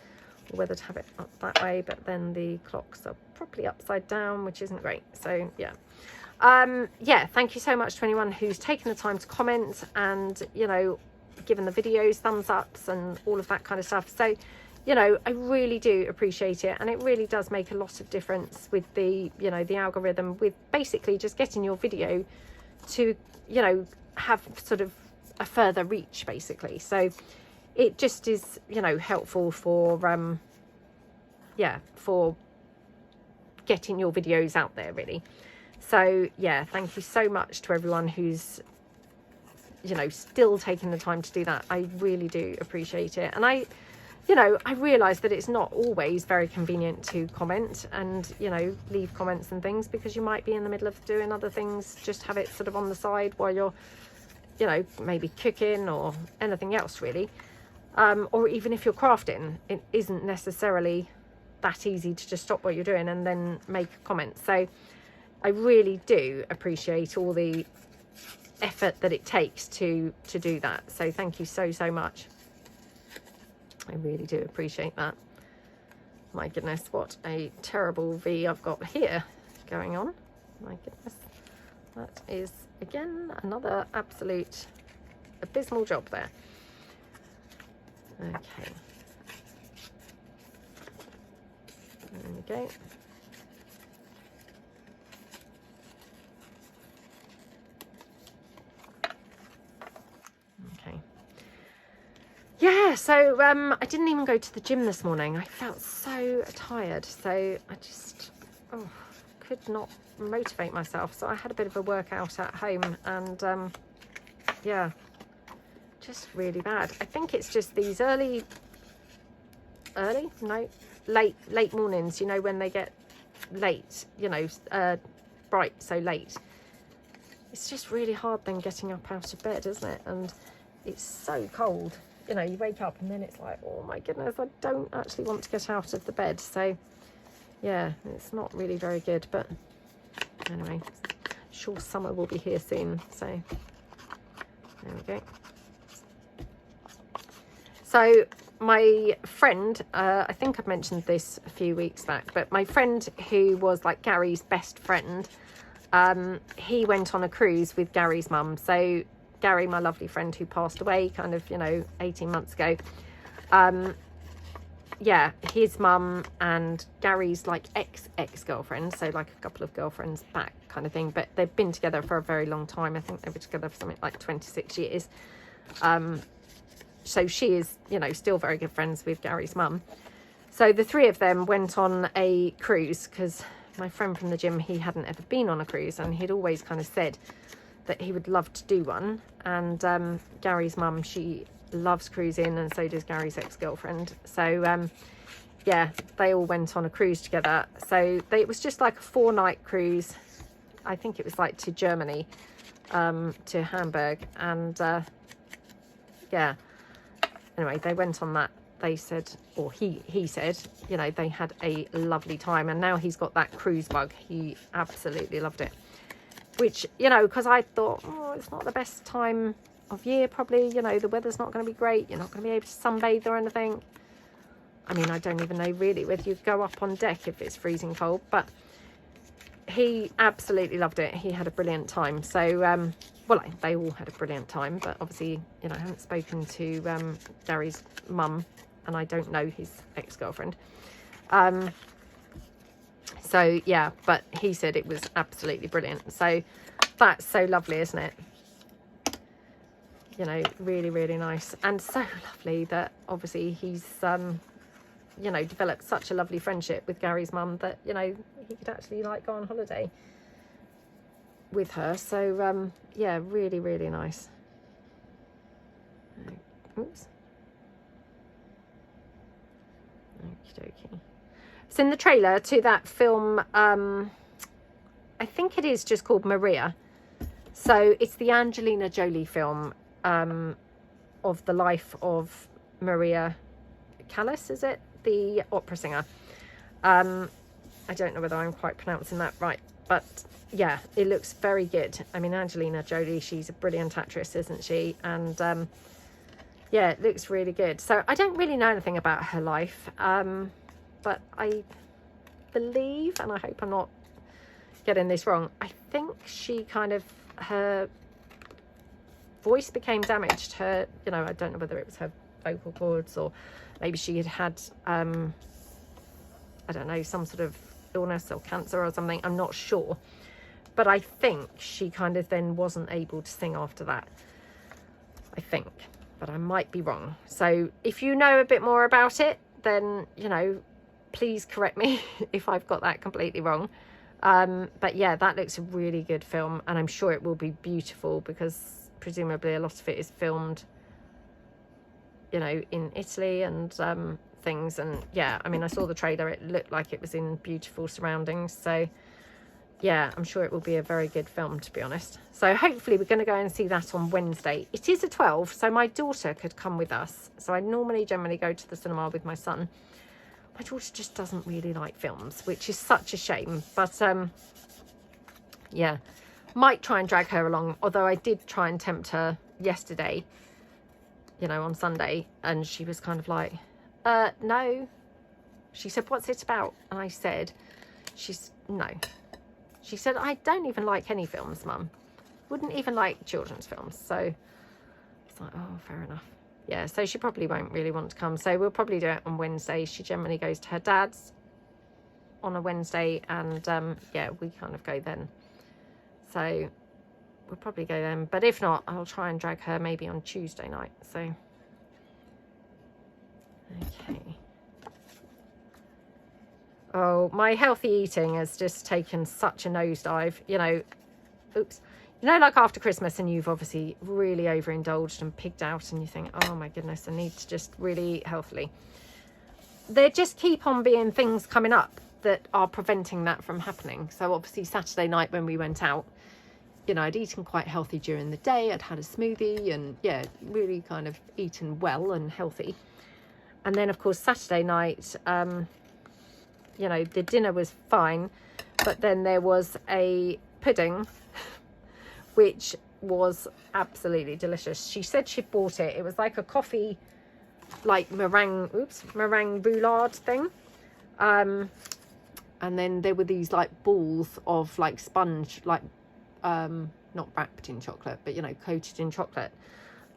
or whether to have it up that way, but then the clocks are properly upside down, which isn't great. So yeah. Yeah, thank you so much to anyone who's taken the time to comment and, you know, given the videos thumbs ups and all of that kind of stuff. So, you know, I really do appreciate it, and it really does make a lot of difference with the, you know, the algorithm, with basically just getting your video to, you know, have sort of a further reach basically. So it just is, you know, helpful for yeah, for getting your videos out there really. So yeah, thank you so much to everyone who's, you know, still taking the time to do that. I really do appreciate it. And I, you know, I realise that it's not always very convenient to comment and, you know, leave comments and things, because you might be in the middle of doing other things. Just have it sort of on the side while you're, you know, maybe cooking or anything else really. Or even if you're crafting, it isn't necessarily that easy to just stop what you're doing and then make a comment. So I really do appreciate all the effort that it takes to do that. So thank you so much. I really do appreciate that. My goodness, what a terrible V I've got here going on. My goodness. That is, again, another absolute abysmal job there. Okay. There we go. Yeah, so I didn't even go to the gym this morning. I felt so tired, so I just could not motivate myself. So I had a bit of a workout at home, and yeah, just really bad. I think it's just these late mornings, you know, when they get late, you know, bright so late. It's just really hard then getting up out of bed, isn't it? And it's so cold. You know, you wake up and then it's like, oh my goodness, I don't actually want to get out of the bed. So yeah, it's not really very good, but anyway, sure summer will be here soon. So there we go. So my friend, I think I've mentioned this a few weeks back, but my friend who was like Gary's best friend, he went on a cruise with Gary's mum. So Gary, my lovely friend who passed away kind of, 18 months ago. Yeah, his mum and Gary's like ex-girlfriend, so like a couple of girlfriends back kind of thing, but they've been together for a very long time. I think they were together for something like 26 years. So she is, still very good friends with Gary's mum. So the three of them went on a cruise because my friend from the gym, he hadn't ever been on a cruise, and he'd always kind of said that he would love to do one. And Gary's mum, she loves cruising, and so does Gary's ex-girlfriend. So yeah, they all went on a cruise together. So it was just like a 4-night cruise. I think it was like to Germany, to Hamburg, and yeah, anyway, they went on that. They said, or he said, they had a lovely time, and now he's got that cruise bug. He absolutely loved it, which, because I thought, oh, it's not the best time of year, probably, the weather's not going to be great, you're not going to be able to sunbathe or anything. I mean, I don't even know really whether you go up on deck if it's freezing cold, but he absolutely loved it. He had a brilliant time. So well, they all had a brilliant time, but obviously, I haven't spoken to Gary's mum, and I don't know his ex-girlfriend. So yeah, but he said it was absolutely brilliant. So that's so lovely, isn't it? Really, really nice, and so lovely that obviously he's developed such a lovely friendship with Gary's mum that he could actually like go on holiday with her. So yeah, really, really nice. Oops. Okie dokie. It's in the trailer to that film. I think it is just called Maria. So it's the Angelina Jolie film of the life of Maria Callas, is it? The opera singer. I don't know whether I'm quite pronouncing that right, but yeah, it looks very good. I mean, Angelina Jolie, she's a brilliant actress, isn't she? And yeah, it looks really good. So I don't really know anything about her life, but I believe, and I hope I'm not getting this wrong, I think she kind of, her voice became damaged. Her, I don't know whether it was her vocal cords, or maybe she had I don't know, some sort of illness or cancer or something. I'm not sure, but I think she kind of then wasn't able to sing after that, I think, but I might be wrong. So if you know a bit more about it, then please correct me if I've got that completely wrong. But yeah, that looks a really good film, and I'm sure it will be beautiful because presumably a lot of it is filmed in Italy and things. And yeah, I mean, I saw the trailer, it looked like it was in beautiful surroundings. So yeah, I'm sure it will be a very good film, to be honest. So hopefully we're going to go and see that on Wednesday. It is a 12, so my daughter could come with us. So I generally go to the cinema with my son. My daughter just doesn't really like films, which is such a shame. But yeah, might try and drag her along, although I did try and tempt her yesterday, on Sunday, and she was kind of like, no. She said, what's it about? And I said, no. She said, I don't even like any films, Mum. Wouldn't even like children's films. So it's like, oh, fair enough. Yeah, so she probably won't really want to come. So we'll probably do it on Wednesday. She generally goes to her dad's on a Wednesday, and yeah, we kind of go then. So we'll probably go then. But if not, I'll try and drag her maybe on Tuesday night. So, okay. Oh, my healthy eating has just taken such a nosedive. Oops. Like after Christmas, and you've obviously really overindulged and pigged out, and you think, oh my goodness, I need to just really eat healthily. There just keep on being things coming up that are preventing that from happening. So obviously Saturday night when we went out, I'd eaten quite healthy during the day. I'd had a smoothie and yeah, really kind of eaten well and healthy. And then of course Saturday night, the dinner was fine, but then there was a pudding which was absolutely delicious. She said she bought it. It was like a coffee, meringue boulard thing. and then there were these like balls of like sponge, like not wrapped in chocolate, but you know, coated in chocolate.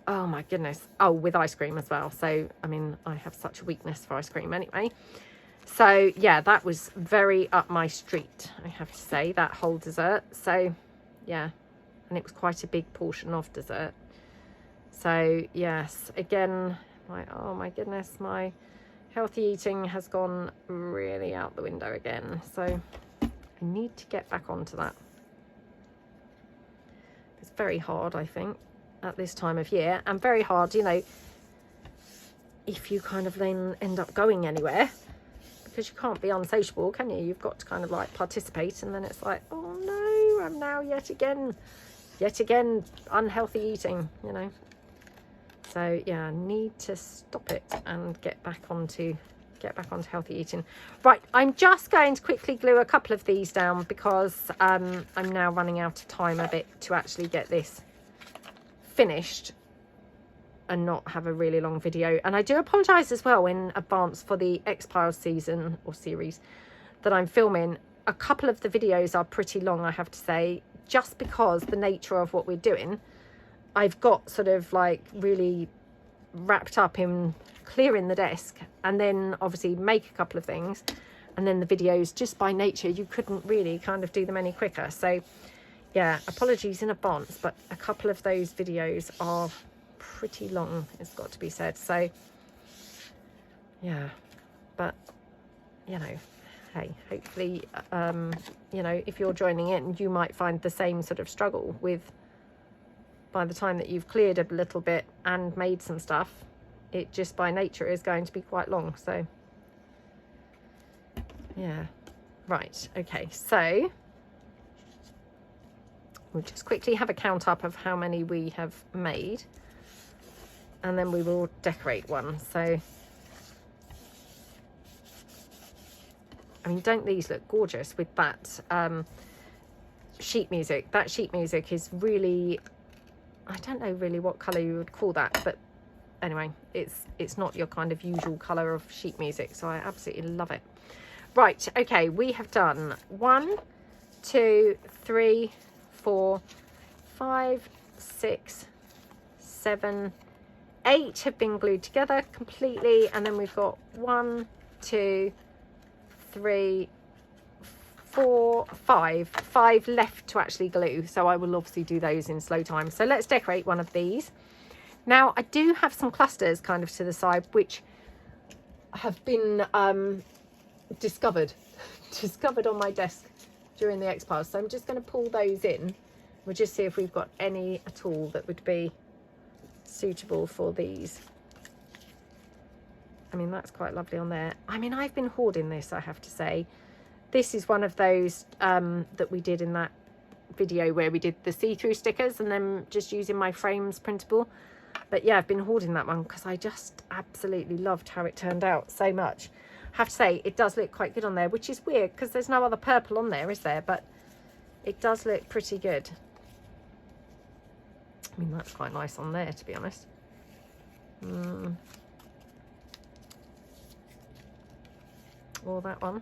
Oh my goodness. Oh, with ice cream as well. So I mean, I have such a weakness for ice cream anyway. So yeah, that was very up my street, I have to say, that whole dessert. So yeah, and it was quite a big portion of dessert. So yes, again, oh my goodness, my healthy eating has gone really out the window again. So I need to get back onto that. It's very hard, I think, at this time of year, and very hard, you know, if you kind of then end up going anywhere, because you can't be unsociable, can you? You've got to kind of like participate, and then it's like, oh no, I'm now yet again unhealthy eating, you know. So yeah, I need to stop it and get back onto healthy eating. Right, I'm just going to quickly glue a couple of these down because I'm now running out of time a bit to actually get this finished and not have a really long video. And I do apologize as well in advance for the X-Files season or series that I'm filming. A couple of the videos are pretty long, I have to say, just because the nature of what we're doing. I've got sort of like really wrapped up in clearing the desk, and then obviously make a couple of things, and then the videos, just by nature, you couldn't really kind of do them any quicker. So yeah, apologies in advance, but a couple of those videos are pretty long, it's got to be said. So yeah, but you know, hey, hopefully you know, if you're joining in, you might find the same sort of struggle with, by the time that you've cleared a little bit and made some stuff, it just by nature is going to be quite long. So yeah, right, okay, so we'll just quickly have a count up of how many we have made, and then we will decorate one. So I mean, don't these look gorgeous with that sheet music? That sheet music is really, I don't know really what colour you would call that, but anyway, it's not your kind of usual colour of sheet music, so I absolutely love it. Right, okay, we have done 1, 2, 3, 4, 5, 6, 7, 8 have been glued together completely, and then we've got 1, 2, 3, 4, 5 left to actually glue. So I will obviously do those in slow time. So let's decorate one of these. Now I do have some clusters kind of to the side which have been discovered on my desk during the X-Files. So I'm just going to pull those in. We'll just see if we've got any at all that would be suitable for these. I mean, that's quite lovely on there. I mean, I've been hoarding this, I have to say. This is one of those that we did in that video where we did the see-through stickers and then just using my frames printable. But yeah, I've been hoarding that one because I just absolutely loved how it turned out so much. I have to say, it does look quite good on there, which is weird because there's no other purple on there, is there? But it does look pretty good. I mean, that's quite nice on there, to be honest. Or that one.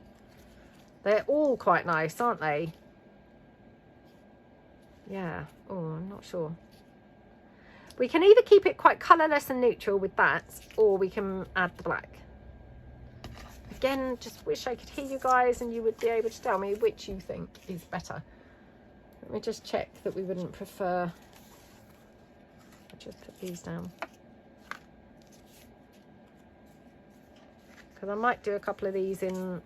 They're all quite nice, aren't they? Yeah. Oh, I'm not sure. We can either keep it quite colourless and neutral with that, or we can add the black. Again, just wish I could hear you guys and you would be able to tell me which you think is better. Let me just check that we wouldn't prefer... I'll just put these down. Because I might do a couple of these in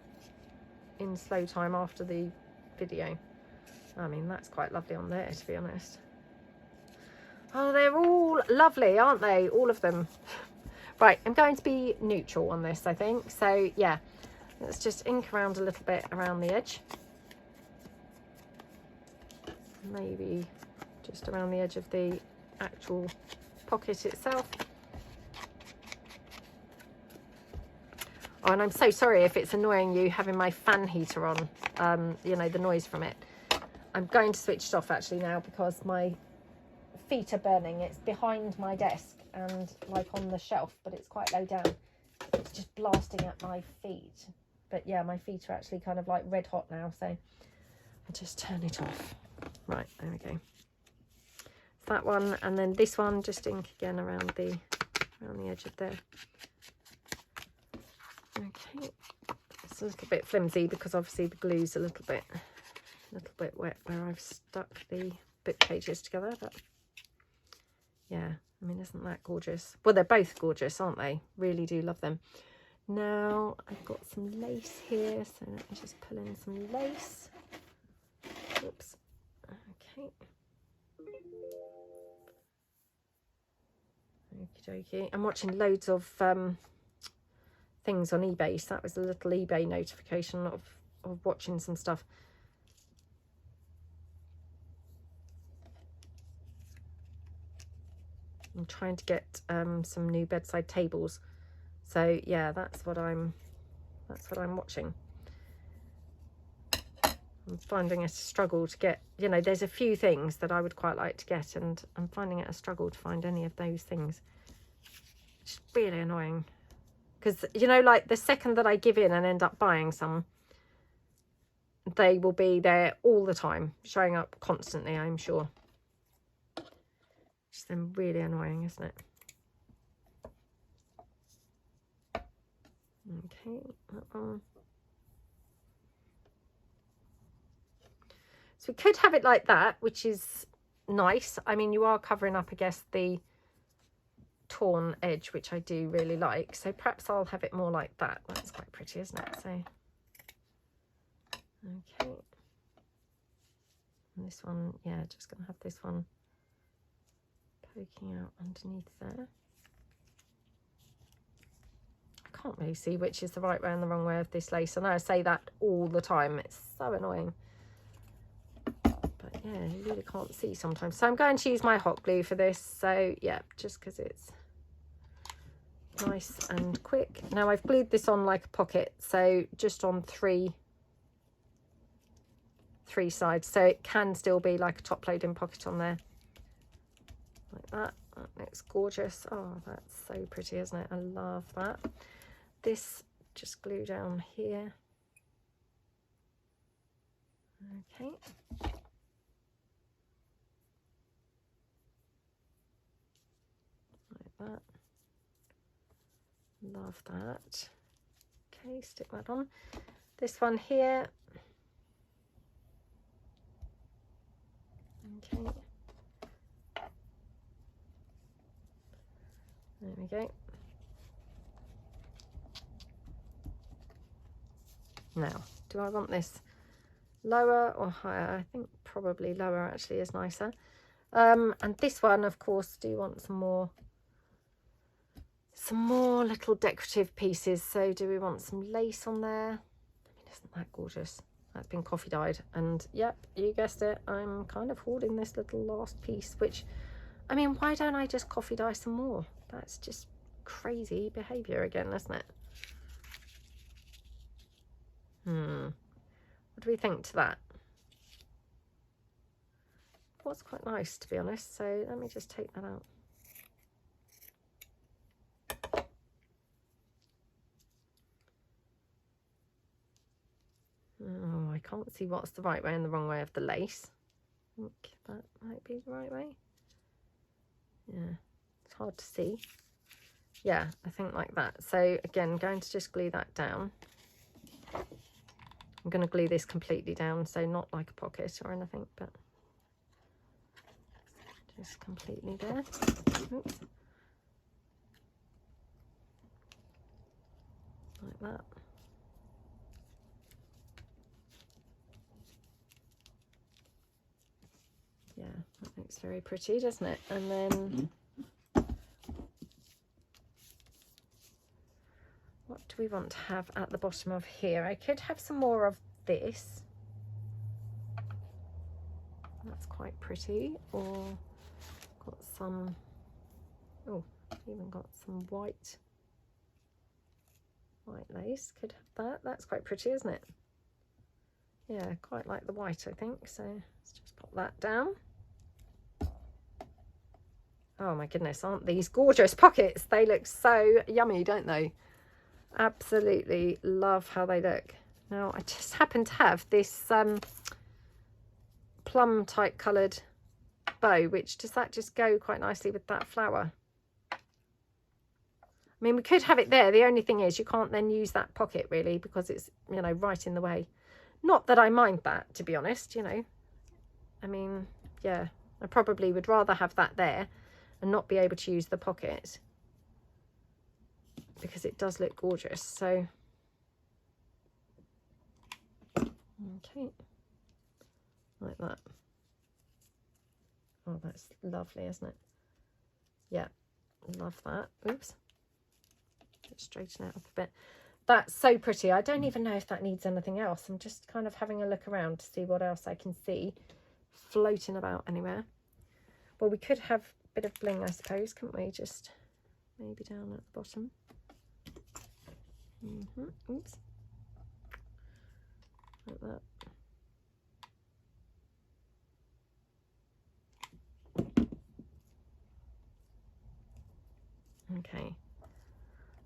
slow time after the video. I mean, that's quite lovely on there, to be honest. Oh, they're all lovely, aren't they? All of them. Right, I'm going to be neutral on this, I think. So, yeah, let's just ink around a little bit around the edge. Maybe just around the edge of the actual pocket itself. Oh, and I'm so sorry if it's annoying you having my fan heater on, you know, the noise from it. I'm going to switch it off actually now because my feet are burning. It's behind my desk and like on the shelf, but it's quite low down. It's just blasting at my feet. But yeah, my feet are actually kind of like red hot now, so I'll just turn it off. Right, there we go. That one, and then this one, just ink again around the edge of there. Okay, it's a little bit flimsy because obviously the glue's a little bit wet where I've stuck the book pages together, but yeah, I mean, isn't that gorgeous? Well, they're both gorgeous, aren't they? Really do love them. Now I've got some lace here, so let me just pull in some lace. Oops. Okay. Okie dokie. I'm watching loads of things on eBay, so that was a little eBay notification of watching some stuff. I'm trying to get some new bedside tables, so yeah, that's what I'm watching. I'm finding it a struggle to get, you know, there's a few things that I would quite like to get, and I'm finding it a struggle to find any of those things. It's really annoying because, you know, like the second that I give in and end up buying some, they will be there all the time, showing up constantly, I'm sure. It's then really annoying, isn't it? Okay, that one. So we could have it like that, which is nice. I mean, you are covering up, I guess, the torn edge, which I do really like. So perhaps I'll have it more like that. That's quite pretty, isn't it? So, okay. And this one, yeah, just going to have this one poking out underneath there. I can't really see which is the right way and the wrong way of this lace. I know I say that all the time. It's so annoying. But yeah, you really can't see sometimes. So I'm going to use my hot glue for this. So yeah, just because it's nice and quick. Now I've glued this on like a pocket, so just on three sides, so it can still be like a top loading pocket on there, like that. That looks gorgeous. Oh, that's so pretty, isn't it? I love that. This just glue down here. Okay. Like that. Love that. Okay, stick that on. This one here. Okay. There we go. Now, do I want this lower or higher? I think probably lower actually is nicer. And this one, of course, do want some more little decorative pieces. So do we want some lace on there? I mean, isn't that gorgeous? That's been coffee dyed, and yep, you guessed it, I'm kind of hoarding this little last piece, which, I mean, why don't I just coffee dye some more? That's just crazy behavior again, isn't it? What do we think to that? Was quite nice, to be honest, so let me just take that out. Oh, I can't see what's the right way and the wrong way of the lace. I think that might be the right way. Yeah, it's hard to see. Yeah, I think like that. So again, going to just glue that down. I'm going to glue this completely down, so not like a pocket or anything, but just completely there. Oops. Like that. Yeah, that looks very pretty, doesn't it? And then what do we want to have at the bottom of here? I could have some more of this. That's quite pretty. Or got some, oh, even got some white lace. Could have that. That's quite pretty, isn't it? Yeah, quite like the white, I think. So let's just pop that down. Oh my goodness, aren't these gorgeous pockets? They look so yummy, don't they? Absolutely love how they look. Now I just happen to have this plum type coloured bow, which does that just go quite nicely with that flower? I mean, we could have it there. The only thing is you can't then use that pocket really, because it's, you know, right in the way. Not that I mind that, to be honest, you know. I mean, yeah, I probably would rather have that there and not be able to use the pocket, because it does look gorgeous. So okay, like that. Oh, that's lovely, isn't it? Yeah, love that. Oops, let's straighten it up a bit. That's so pretty. I don't even know if that needs anything else. I'm just kind of having a look around to see what else I can see floating about anywhere. Well, we could have a bit of bling, I suppose, couldn't we? Just maybe down at the bottom. Oops, like that. Okay.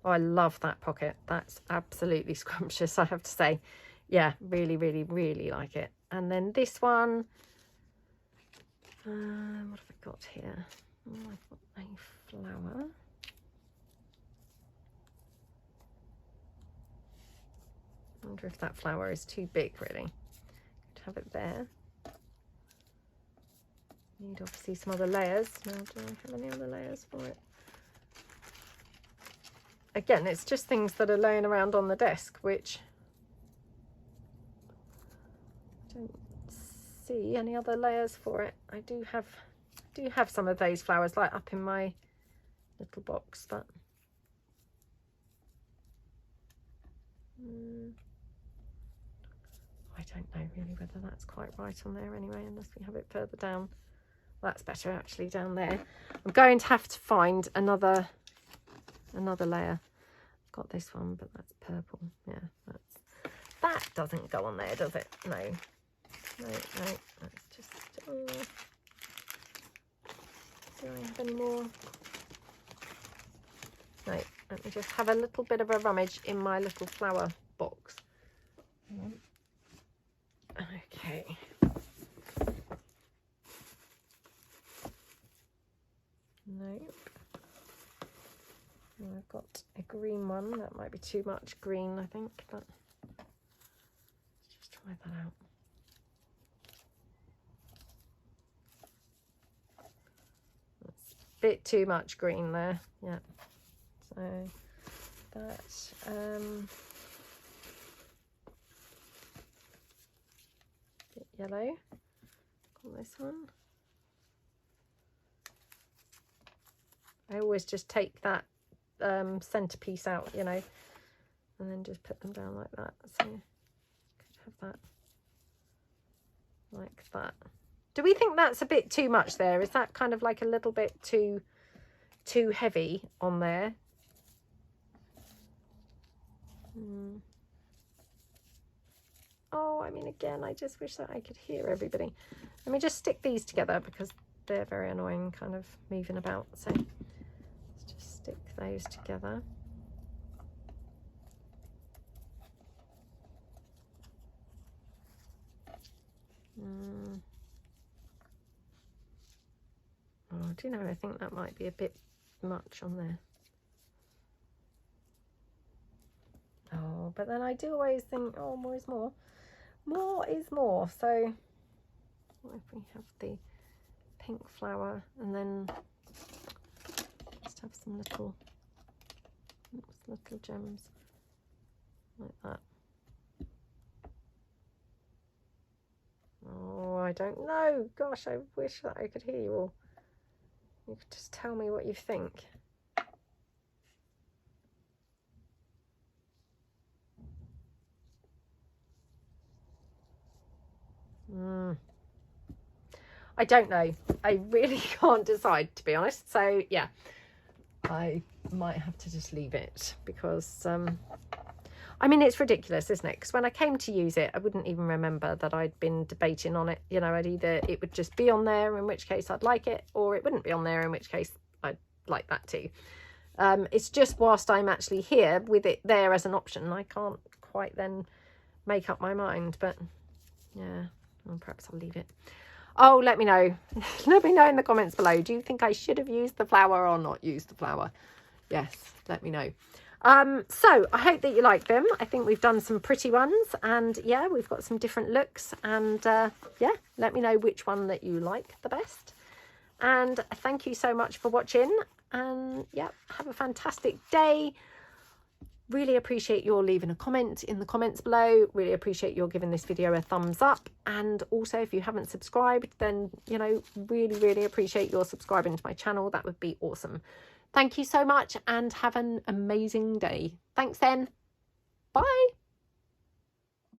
Oh, I love that pocket. That's absolutely scrumptious, I have to say. Yeah, really, really, really like it. And then this one, what have I got here? Oh, I've got a flower. I wonder if that flower is too big, really. Could have it there. Need obviously some other layers. Now, do I have any other layers for it? Again, it's just things that are laying around on the desk, which I don't see any other layers for it. I do have some of those flowers like up in my little box, but I don't know really whether that's quite right on there anyway, unless we have it further down. That's better actually down there. I'm going to have to find another layer. I've got this one, but that's purple. Yeah, that doesn't go on there, does it? No. Let's just do I have any more? No, let me just have a little bit of a rummage in my little flower box. Okay. Nope. I've got a green one. That might be too much green, I think, but let's just try that out. That's a bit too much green there. Yeah. So that bit yellow on this one. I always just take that centerpiece out, you know, and then just put them down like that. So could have that like that. Do we think that's a bit too much there? Is that kind of like a little bit too heavy on there? Oh, I mean, again, I just wish that I could hear everybody. Let me just stick these together because they're very annoying kind of moving about. So let's just stick those together. Oh, do you know, I think that might be a bit much on there. Oh, but then I do always think, oh, more is more. More is more. So what if we have the pink flower and then just have some little gems like that. Oh, I don't know. Gosh, I wish that I could hear you all. You could just tell me what you think. I don't know. I really can't decide, to be honest. So yeah, I might have to just leave it because I mean, it's ridiculous, isn't it? Because when I came to use it, I wouldn't even remember that I'd been debating on it. You know, it would just be on there, in which case I'd like it, or it wouldn't be on there, in which case I'd like that too. It's just whilst I'm actually here with it there as an option, I can't quite then make up my mind. But yeah, well, perhaps I'll leave it. Oh, let me know. Let me know in the comments below. Do you think I should have used the flower or not used the flower? Yes, let me know. So I hope that you like them. I think we've done some pretty ones, and yeah, we've got some different looks, and yeah, let me know which one that you like the best. And thank you so much for watching, and yeah, have a fantastic day. Really appreciate your leaving a comment in the comments below. Really appreciate your giving this video a thumbs up, and also if you haven't subscribed, then you know, really appreciate your subscribing to my channel. That would be awesome. Thank you so much, and have an amazing day. Thanks then. Bye.